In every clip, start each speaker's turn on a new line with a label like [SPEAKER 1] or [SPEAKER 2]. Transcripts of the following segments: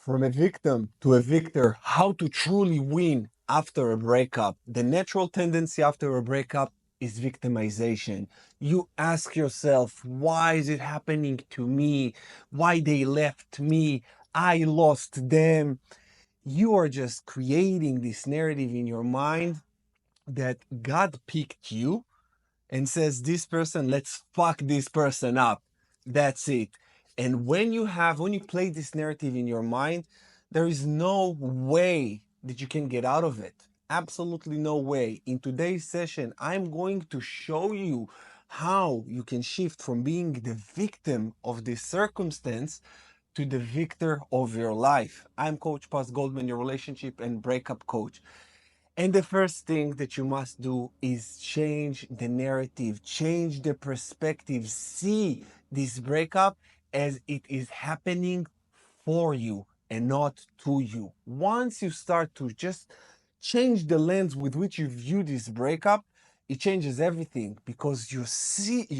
[SPEAKER 1] From a victim to a victor, how to truly win after a breakup. The natural tendency after a breakup is victimization. You ask yourself, why is it happening to me? Why they left me? I lost them. You are just creating this narrative in your mind that God picked you and says, this person, let's fuck this person up. That's it. And when you play this narrative in your mind, there is no way that you can get out of it. Absolutely no way. In today's session, I'm going to show you how you can shift from being the victim of this circumstance to the victor of your life. I'm Coach Goldman, your relationship and breakup coach. And the first thing that you must do is change the narrative, change the perspective. See this breakup as it is happening for you and not to you. Once you start to just change the lens with which you view this breakup, it changes everything because you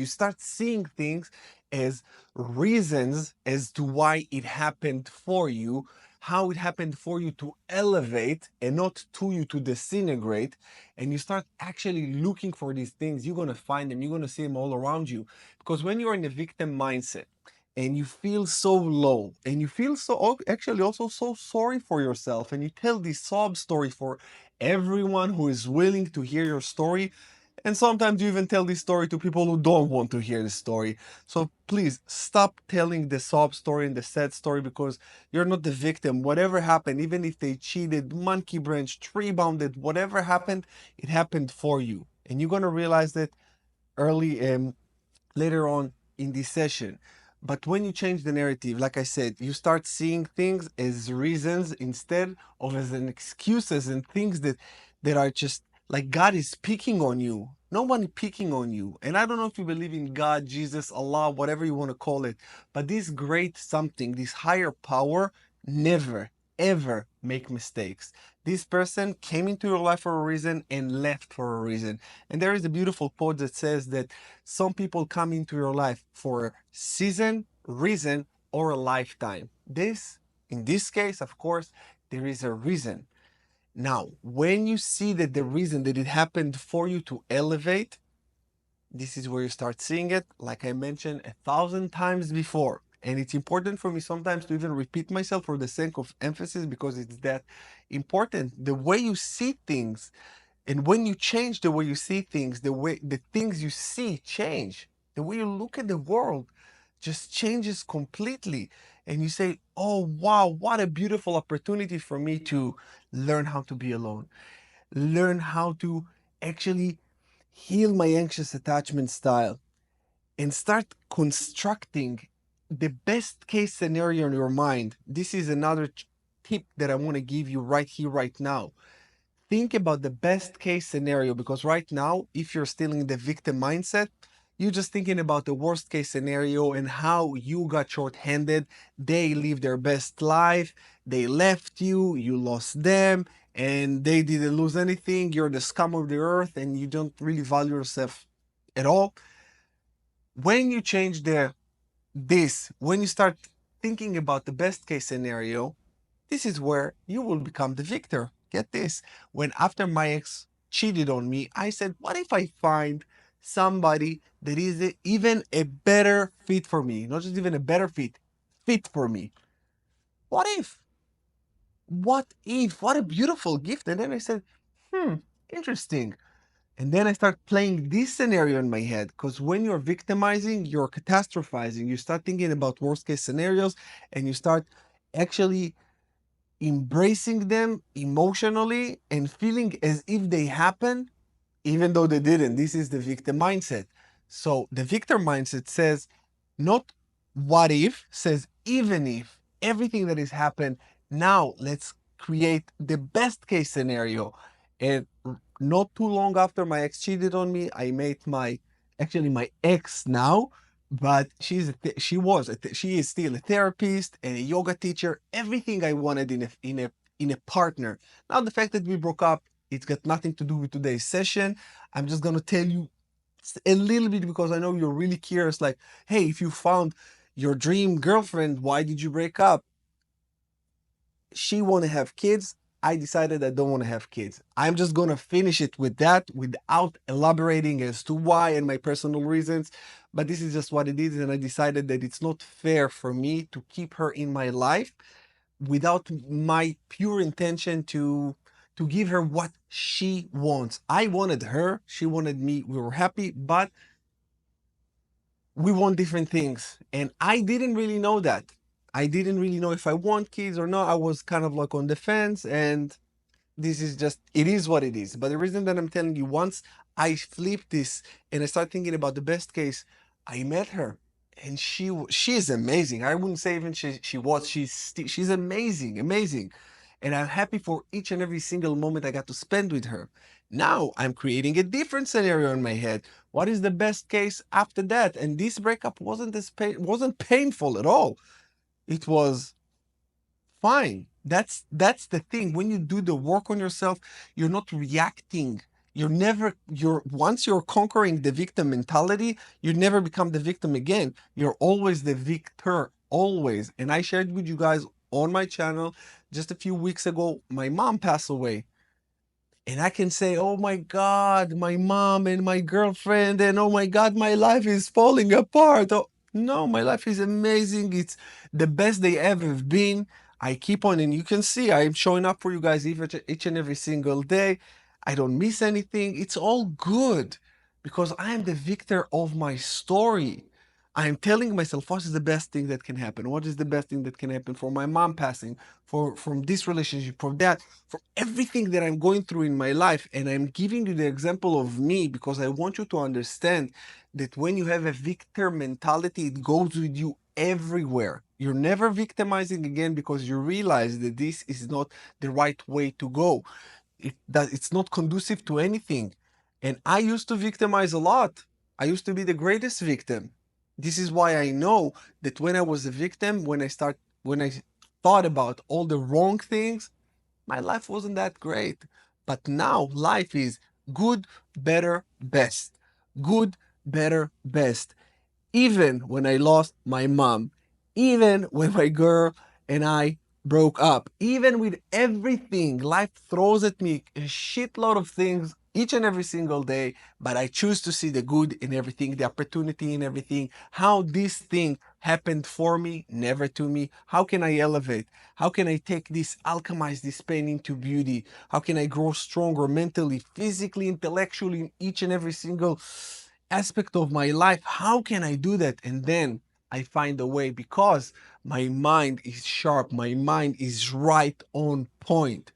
[SPEAKER 1] start seeing things as reasons as to why it happened for you, how it happened for you to elevate and not to you to disintegrate. And you start actually looking for these things, you're going to find them, you're going to see them all around you. Because when you're in a victim mindset and you feel so low and you feel actually also so sorry for yourself, and you tell this sob story for everyone who is willing to hear your story, and sometimes you even tell this story to people who don't want to hear the story. So please stop telling the sob story and the sad story, because you're not the victim. Whatever happened, even if they cheated, monkey branch, tree bounded, whatever happened, it happened for you. And you're going to realize that early later on in this session. But when you change the narrative, like I said, you start seeing things as reasons instead of as an excuses, and things that are just like God is picking on you. Nobody picking on you. And I don't know if you believe in God, Jesus, Allah, whatever you want to call it, but this great something, this higher power, never, ever make mistakes. This person came into your life for a reason and left for a reason. And there is a beautiful quote that says that some people come into your life for a season, reason, or a lifetime. In this case, of course, there is a reason. Now, when you see that the reason that it happened for you to elevate, this is where you start seeing it, like I mentioned 1,000 times before. And it's important for me sometimes to even repeat myself for the sake of emphasis, because it's that important. The way you see things, and when you change the way you see things, the things you see change. The way you look at the world just changes completely. And you say, oh, wow, what a beautiful opportunity for me to learn how to be alone, learn how to actually heal my anxious attachment style, and start constructing the best case scenario in your mind. This is another tip that I want to give you right here, right now. Think about the best case scenario, because right now, if you're still in the victim mindset, you're just thinking about the worst case scenario and how you got short-handed. They lived their best life, they left you, you lost them, and they didn't lose anything. You're the scum of the earth and you don't really value yourself at all. When you change when you start thinking about the best case scenario, this is where you will become the victor. Get this. When after my ex cheated on me, I said, what if I find somebody that is even a better fit for me? Not just even a better fit for me. What if? What if? What a beautiful gift. And then I said, interesting. And then I start playing this scenario in my head, because when you're victimizing, you're catastrophizing. You start thinking about worst case scenarios, and you start actually embracing them emotionally and feeling as if they happen, even though they didn't. This is the victim mindset. So the victim mindset says, not what if, says even if everything that has happened, now let's create the best case scenario. And not too long after my ex cheated on me, I met my ex now, but she is still a therapist and a yoga teacher. Everything I wanted in a partner. Now the fact that we broke up, it's got nothing to do with today's session. I'm just gonna tell you a little bit, because I know you're really curious, like, hey, if you found your dream girlfriend, why did you break up? She want to have kids. I decided I don't want to have kids. I'm just going to finish it with that without elaborating as to why and my personal reasons. But this is just what it is. And I decided that it's not fair for me to keep her in my life without my pure intention to give her what she wants. I wanted her, she wanted me. We were happy, but we want different things. And I didn't really know that. I didn't really know if I want kids or not. I was kind of like on the fence, and this is just, it is what it is. But the reason that I'm telling you, once I flipped this and I started thinking about the best case, I met her, and she is amazing. I wouldn't say even she's amazing, amazing. And I'm happy for each and every single moment I got to spend with her. Now I'm creating a different scenario in my head. What is the best case after that? And this breakup wasn't painful at all. It was fine. That's the thing. When you do the work on yourself, you're not reacting. You're once you're conquering the victim mentality, you never become the victim again. You're always the victor, always. And I shared with you guys on my channel just a few weeks ago, my mom passed away. And I can say, oh my God, my mom and my girlfriend, and oh my God, my life is falling apart. Oh, no, my life is amazing. It's the best they ever been. I keep on, and you can see I'm showing up for you guys each and every single day. I don't miss anything. It's all good because I am the victor of my story. I am telling myself what is the best thing that can happen. What is the best thing that can happen for my mom passing, for from this relationship, for that, for everything that I'm going through in my life. And I'm giving you the example of me because I want you to understand that when you have a victor mentality, it goes with you everywhere. You're never victimizing again because you realize that this is not the right way to go. That it's not conducive to anything. And I used to victimize a lot. I used to be the greatest victim. This is why I know that when I was a victim, when I thought about all the wrong things, my life wasn't that great. But now life is good, better, best. Good, better, best. Even when I lost my mom, even when my girl and I broke up, even with everything life throws at me, a shitload of things each and every single day, but I choose to see the good in everything, the opportunity in everything, how this thing happened for me, never to me. How can I elevate? How can I take this, alchemize this pain into beauty? How can I grow stronger mentally, physically, intellectually in each and every single aspect of my life? How can I do that? And then I find a way because my mind is sharp, my mind is right on point.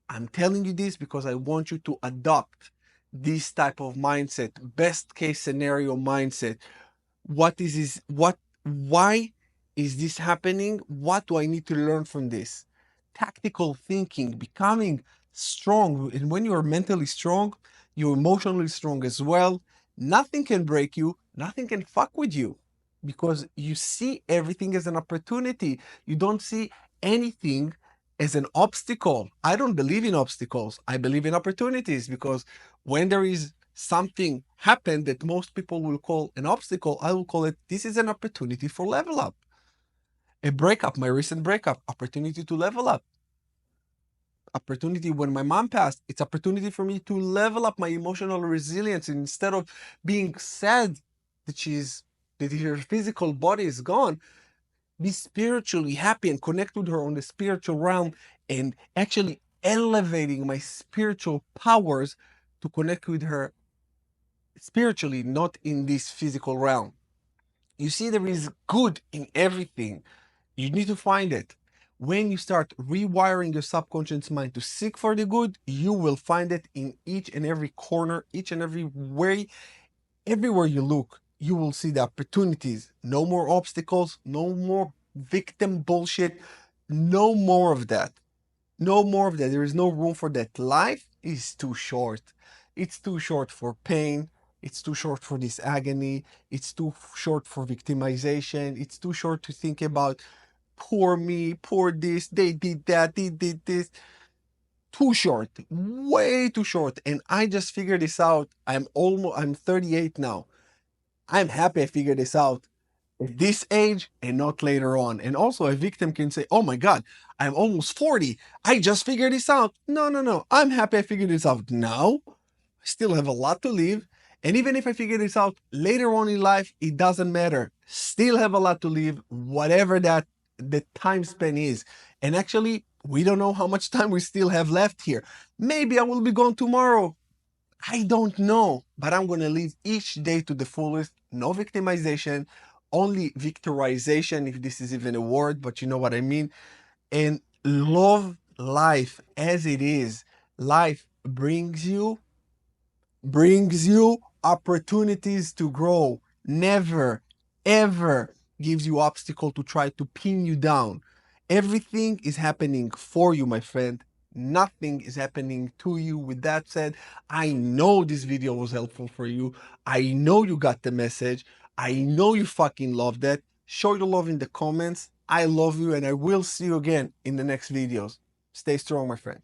[SPEAKER 1] I'm telling you this because I want you to adopt this type of mindset, best case scenario mindset. What is this? Why is this happening? What do I need to learn from this? Tactical thinking, becoming strong. And when you are mentally strong, you're emotionally strong as well. Nothing can break you, nothing can fuck with you because you see everything as an opportunity. You don't see anything as an obstacle. I don't believe in obstacles. I believe in opportunities because when there is something happen that most people will call an obstacle, I will call it, this is an opportunity for level up. A breakup, my recent breakup, opportunity to level up. Opportunity when my mom passed, it's opportunity for me to level up my emotional resilience. Instead of being sad that that her physical body is gone, be spiritually happy and connect with her on the spiritual realm and actually elevating my spiritual powers to connect with her spiritually, not in this physical realm. You see, there is good in everything. You need to find it. When you start rewiring your subconscious mind to seek for the good, you will find it in each and every corner, each and every way, everywhere you look. You will see the opportunities. No more obstacles, no more victim bullshit, no more of that. No more of that. There is no room for that. Life is too short. It's too short for pain. It's too short for this agony. It's too short for victimization. It's too short to think about poor me, poor this, they did that, they did this. Too short, way too short. And I just figured this out. I'm 38 now. I'm happy I figured this out. at this age and not later on. And also, a victim can say, oh my God, I'm almost 40. I just figured this out. No, no, no. I'm happy I figured this out now. I still have a lot to live. And even if I figure this out later on in life, it doesn't matter. Still have a lot to live, whatever that the time span is. And actually, we don't know how much time we still have left here. Maybe I will be gone tomorrow. I don't know, but I'm going to live each day to the fullest. No victimization, only victorization, if this is even a word, but you know what I mean. And love life as it is. Life brings you opportunities to grow. Never, ever gives you obstacle to try to pin you down. Everything is happening for you, my friend. Nothing is happening to you. With that said, I know this video was helpful for you. I know you got the message. I know you fucking loved it. Show your love in the comments. I love you, and I will see you again in the next videos. Stay strong, my friend.